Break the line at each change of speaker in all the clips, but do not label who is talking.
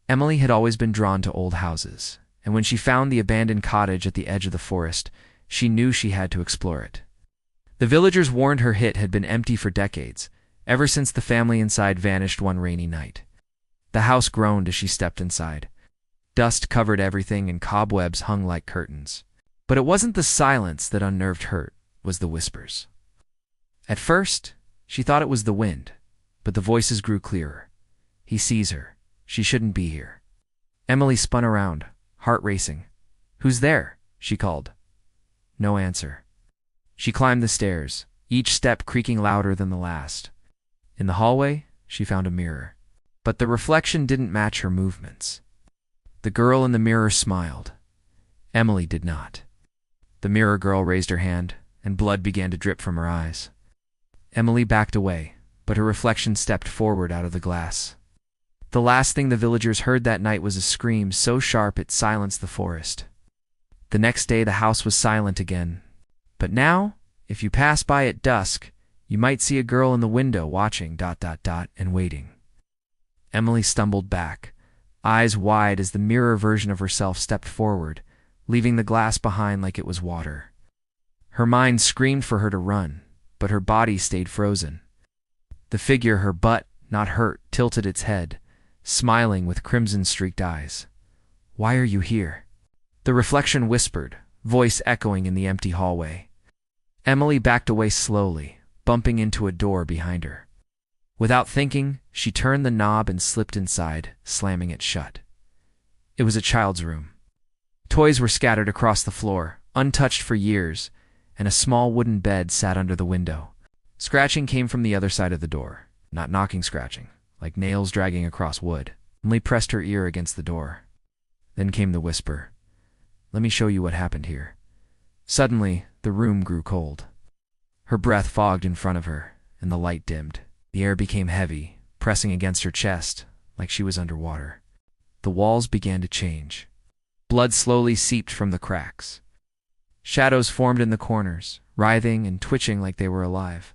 Emily had always been drawn to old houses, and when she found the abandoned cottage at the edge of the forest, she knew she had to explore it. The villagers warned her it had been empty for decades, ever since the family inside vanished one rainy night. The house groaned as she stepped inside. Dust covered everything and cobwebs hung like curtains. But it wasn't the silence that unnerved her, it was the whispers. At first, she thought it was the wind, but the voices grew clearer. He sees her. She shouldn't be here. Emily spun around, heart racing. "Who's there?" she called. No answer. She climbed the stairs, each step creaking louder than the last. In the hallway, she found a mirror. But the reflection didn't match her movements. The girl in the mirror smiled. Emily did not. The mirror girl raised her hand, and blood began to drip from her eyes. Emily backed away, but her reflection stepped forward out of the glass. The last thing the villagers heard that night was a scream so sharp it silenced the forest. The next day the house was silent again. But now, if you pass by at dusk, you might see a girl in the window watching ... and waiting. Emily stumbled back, eyes wide as the mirror version of herself stepped forward, leaving the glass behind like it was water. Her mind screamed for her to run, but her body stayed frozen. The figure, her butt, not hurt, tilted its head, smiling with crimson-streaked eyes. "Why are you here?" The reflection whispered, voice echoing in the empty hallway. Emily backed away slowly, bumping into a door behind her. Without thinking, she turned the knob and slipped inside, slamming it shut. It was a child's room. Toys were scattered across the floor, untouched for years, and a small wooden bed sat under the window. Scratching came from the other side of the door, not knocking scratching, like nails dragging across wood. Emily pressed her ear against the door. Then came the whisper. "Let me show you what happened here." Suddenly, the room grew cold. Her breath fogged in front of her, and the light dimmed. The air became heavy, pressing against her chest, like she was underwater. The walls began to change. Blood slowly seeped from the cracks. Shadows formed in the corners, writhing and twitching like they were alive.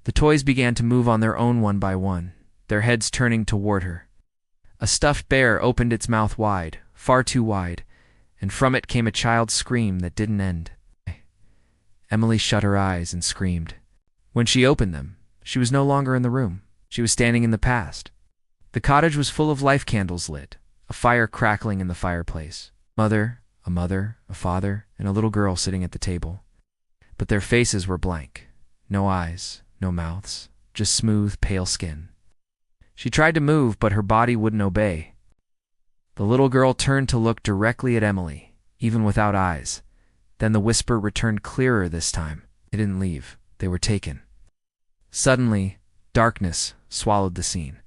The toys began to move on their own one by one, their heads turning toward her. A stuffed bear opened its mouth wide, far too wide, and from it came a child's scream that didn't end. Emily shut her eyes and screamed. When she opened them, she was no longer in the room. She was standing in the past. The cottage was full of life candles lit, a fire crackling in the fireplace. A mother, a father, and a little girl sitting at the table. But their faces were blank. No eyes, no mouths, just smooth, pale skin. She tried to move, but her body wouldn't obey. The little girl turned to look directly at Emily, even without eyes. Then the whisper returned clearer this time. They didn't leave. They were taken. Suddenly, darkness swallowed the scene.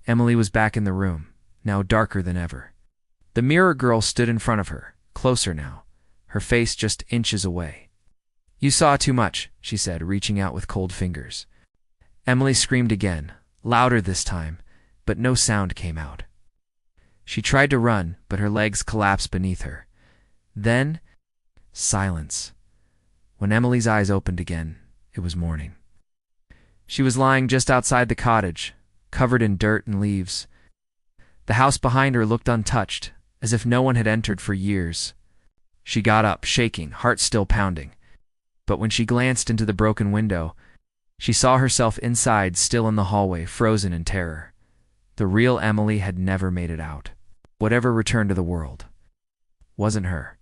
Emily was back in the room, now darker than ever. The mirror girl stood in front of her, closer now, her face just inches away. "You saw too much," she said, reaching out with cold fingers. Emily screamed again, louder this time, but no sound came out. She tried to run, but her legs collapsed beneath her. Then, silence. When Emily's eyes opened again, it was morning. She was lying just outside the cottage, covered in dirt and leaves. The house behind her looked untouched, as if no one had entered for years. She got up, shaking, heart still pounding. But when she glanced into the broken window, she saw herself inside, still in the hallway, frozen in terror. The real Emily had never made it out. Whatever returned to the world wasn't her.